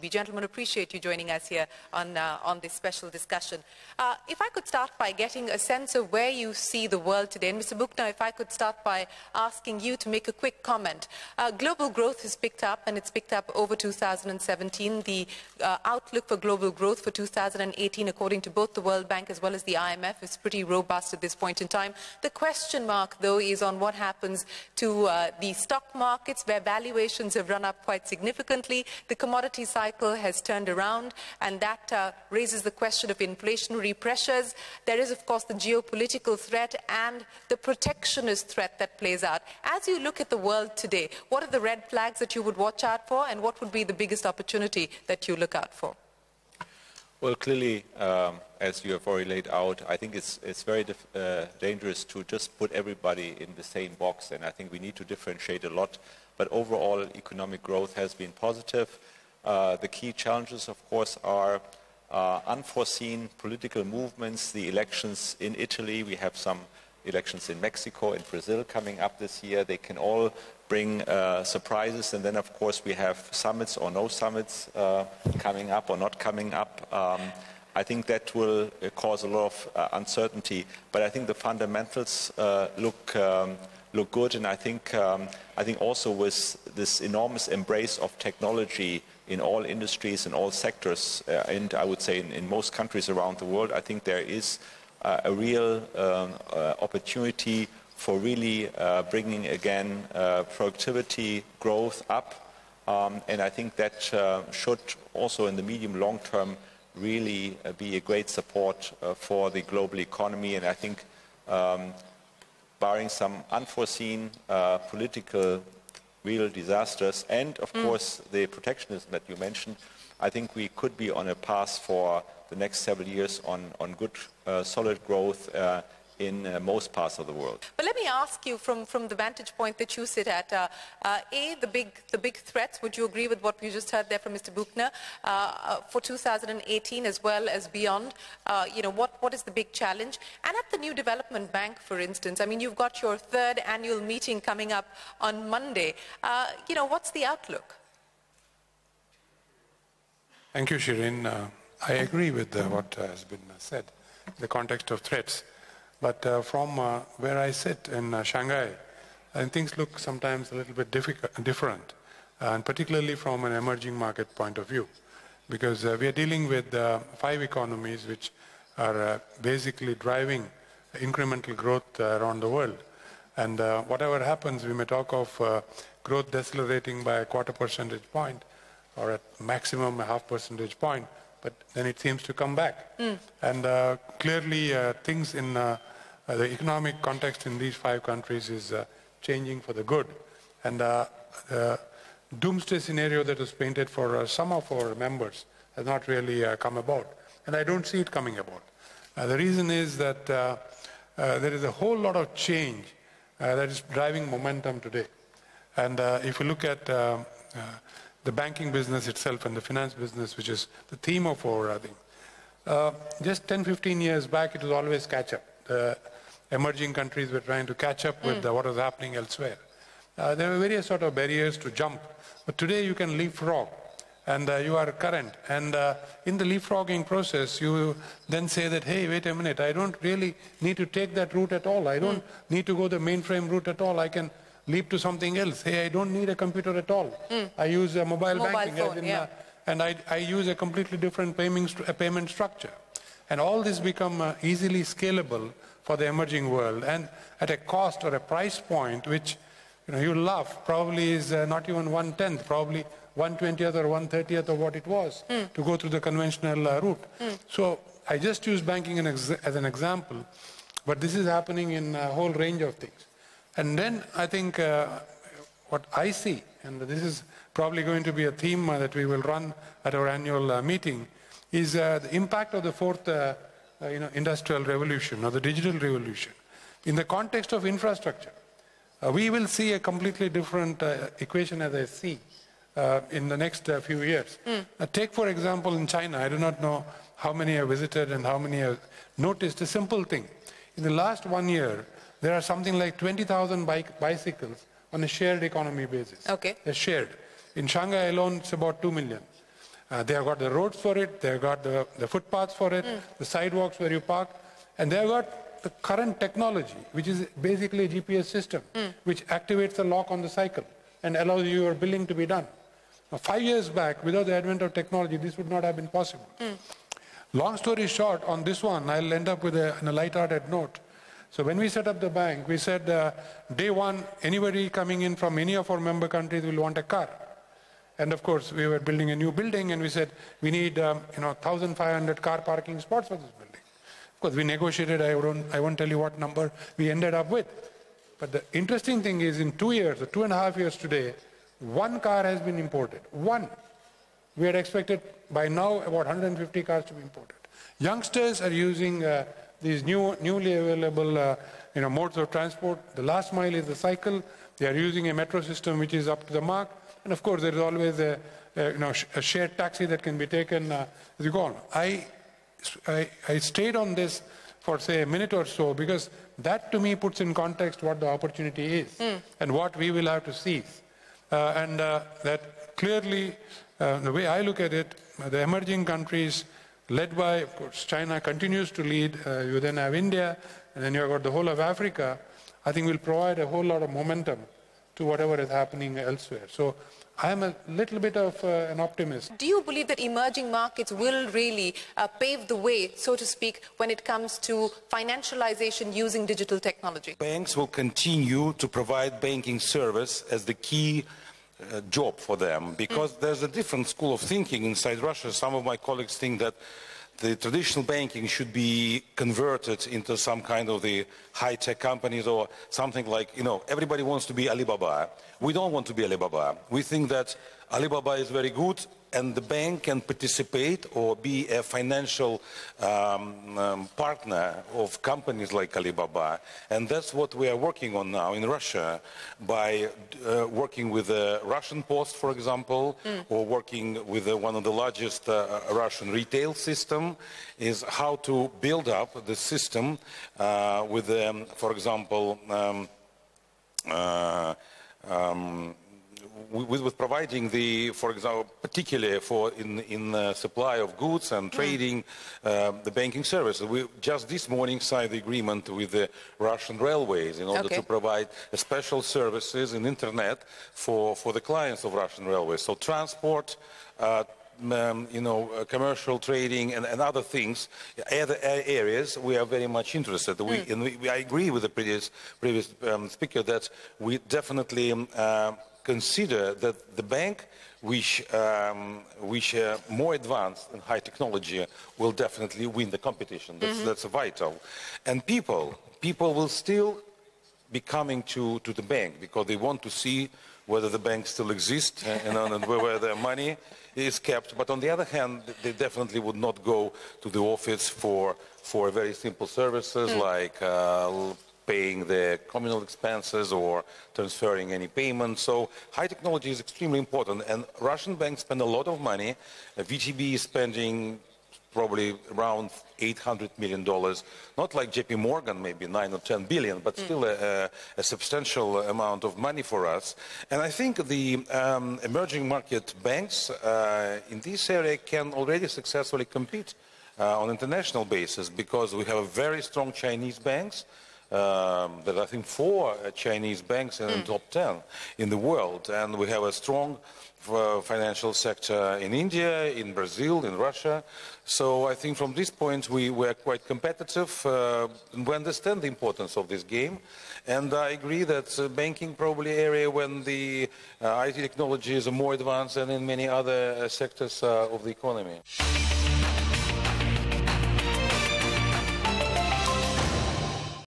TV. Gentlemen, appreciate you joining us here on this special discussion. If I could start by getting a sense of where you see the world today, and Mr. Buerkner, if I could start by asking you to make a quick comment. Global growth has picked up, and it's picked up over 2017. The outlook for global growth for 2018, according to both the World Bank as well as the IMF, is pretty robust at this point in time. The question mark, though, is on what happens to the stock markets, where valuations have run up quite significantly. The commodity cycle has turned around, and that raises the question of inflationary pressures. There is, of course, the geopolitical threat and the protectionist threat that plays out. As you look at the world today, what are the red flags that you would watch out for, and what would be the biggest opportunity that you look out for? Well, clearly, as you have already laid out, I think it's very dangerous to just put everybody in the same box, and I think we need to differentiate a lot. But overall, economic growth has been positive. The key challenges, of course, are unforeseen political movements, the elections in Italy. We have some elections in Mexico and Brazil coming up this year. They can all bring surprises, and then of course we have summits or no summits coming up or not coming up. I think that will cause a lot of uncertainty, but I think the fundamentals look good, and I think also with this enormous embrace of technology in all industries and all sectors, and I would say in most countries around the world, I think there is a real opportunity for really bringing again productivity growth up, and I think that should also in the medium long term really be a great support for the global economy. And I think barring some unforeseen political real disasters and of course the protectionism that you mentioned, I think we could be on a path for the next several years on good solid growth in most parts of the world. But let me ask you from the vantage point that you sit at, the big threats, would you agree with what we just heard there from Mr. Buerkner, for 2018 as well as beyond? You know, what is the big challenge? And at the New Development Bank, for instance, I mean, you've got your 3rd annual meeting coming up on Monday. You know, what's the outlook? Thank you, Shereen. I agree with what has been said in the context of threats. But from where I sit in Shanghai, and things look sometimes a little bit different, and particularly from an emerging market point of view, because we are dealing with 5 economies which are basically driving incremental growth around the world. And whatever happens, we may talk of growth decelerating by a 1/4 percentage point or at maximum a 1/2 percentage point, but then it seems to come back. And clearly things in the economic context in these 5 countries is changing for the good. And the doomsday scenario that was painted for some of our members has not really come about. And I don't see it coming about. The reason is that there is a whole lot of change that is driving momentum today. And if you look at the banking business itself and the finance business, which is the theme of our thing. Just 10-15 years back, it was always catch up. The emerging countries were trying to catch up with what was happening elsewhere. There were various sort of barriers to jump, but today you can leapfrog, and you are current. And in the leapfrogging process, you then say that, hey, wait a minute, I don't really need to take that route at all. I don't need to go the mainframe route at all. I can leap to something else. Hey, I don't need a computer at all. I use a mobile banking phone, and I use a completely different payment structure. And all this become easily scalable for the emerging world, and at a cost or a price point which, you know, you laugh, probably is not even 1/10, probably 1/20th or 1/30th of what it was to go through the conventional route. So I just use banking as an example, but this is happening in a whole range of things. And then I think what I see, and this is probably going to be a theme that we will run at our annual meeting, is the impact of the 4th industrial revolution or the digital revolution. In the context of infrastructure, we will see a completely different equation as I see in the next few years. Take, for example, in China, I do not know how many have visited and how many have noticed a simple thing. In the last 1 year, there are something like 20,000 bicycles on a shared economy basis. Okay. They're shared. In Shanghai alone, it's about 2 million. They have got the roads for it, they have got the footpaths for it, the sidewalks where you park, and they have got the current technology, which is basically a GPS system, which activates the lock on the cycle and allows your billing to be done. Now, 5 years back, without the advent of technology, this would not have been possible. Long story short, on this one, I'll end up with a light-hearted note. So when we set up the bank, we said day one, anybody coming in from any of our member countries will want a car. And of course, we were building a new building, and we said we need 1,500 car parking spots for this building. Of course, we negotiated. I won't tell you what number we ended up with. But the interesting thing is, in 2 years, or 2.5 years today, one car has been imported. One. We had expected by now about 150 cars to be imported. Youngsters are using these newly available modes of transport. The last mile is the cycle. They are using a metro system which is up to the mark. And of course, there is always a shared taxi that can be taken as you go on. I stayed on this for, say, a minute or so, because that to me puts in context what the opportunity is and what we will have to seize. That clearly, the way I look at it, the emerging countries led by, of course, China continues to lead. You then have India, and then you've got the whole of Africa. I think will provide a whole lot of momentum to whatever is happening elsewhere. So I am a little bit of an optimist. Do you believe that emerging markets will really pave the way, so to speak, when it comes to financialization using digital technology? Banks will continue to provide banking service as the key job for them, because there's a different school of thinking inside Russia. Some of my colleagues think that the traditional banking should be converted into some kind of the high-tech companies or something like, everybody wants to be Alibaba. We don't want to be Alibaba. We think that Alibaba is very good, and the bank can participate or be a financial partner of companies like Alibaba. And that's what we are working on now in Russia, by working with the Russian Post, for example, or working with one of the largest Russian retail system, is how to build up the system with, for example, with providing for example, particularly in supply of goods and trading, the banking service. We just this morning signed the agreement with the Russian railways in order to provide special services in internet for the clients of Russian railways. So transport, commercial trading and other things, other areas we are very much interested. I agree with the previous speaker that we definitely consider that the bank which more advanced in high technology will definitely win the competition. That's vital. And people will still be coming to the bank because they want to see whether the bank still exists and where their money is kept. But on the other hand, they definitely would not go to the office for very simple services like paying their communal expenses or transferring any payments. So high technology is extremely important, and Russian banks spend a lot of money. VTB is spending probably around $800 million, not like JP Morgan, maybe 9 or 10 billion, but still a substantial amount of money for us. And I think the emerging market banks in this area can already successfully compete on international basis, because we have very strong Chinese banks. There are, I think, 4 Chinese banks in the top 10 in the world, and we have a strong financial sector in India, in Brazil, in Russia. So I think from this point we are quite competitive. We understand the importance of this game, and I agree that banking probably area when the IT technology is more advanced than in many other sectors of the economy.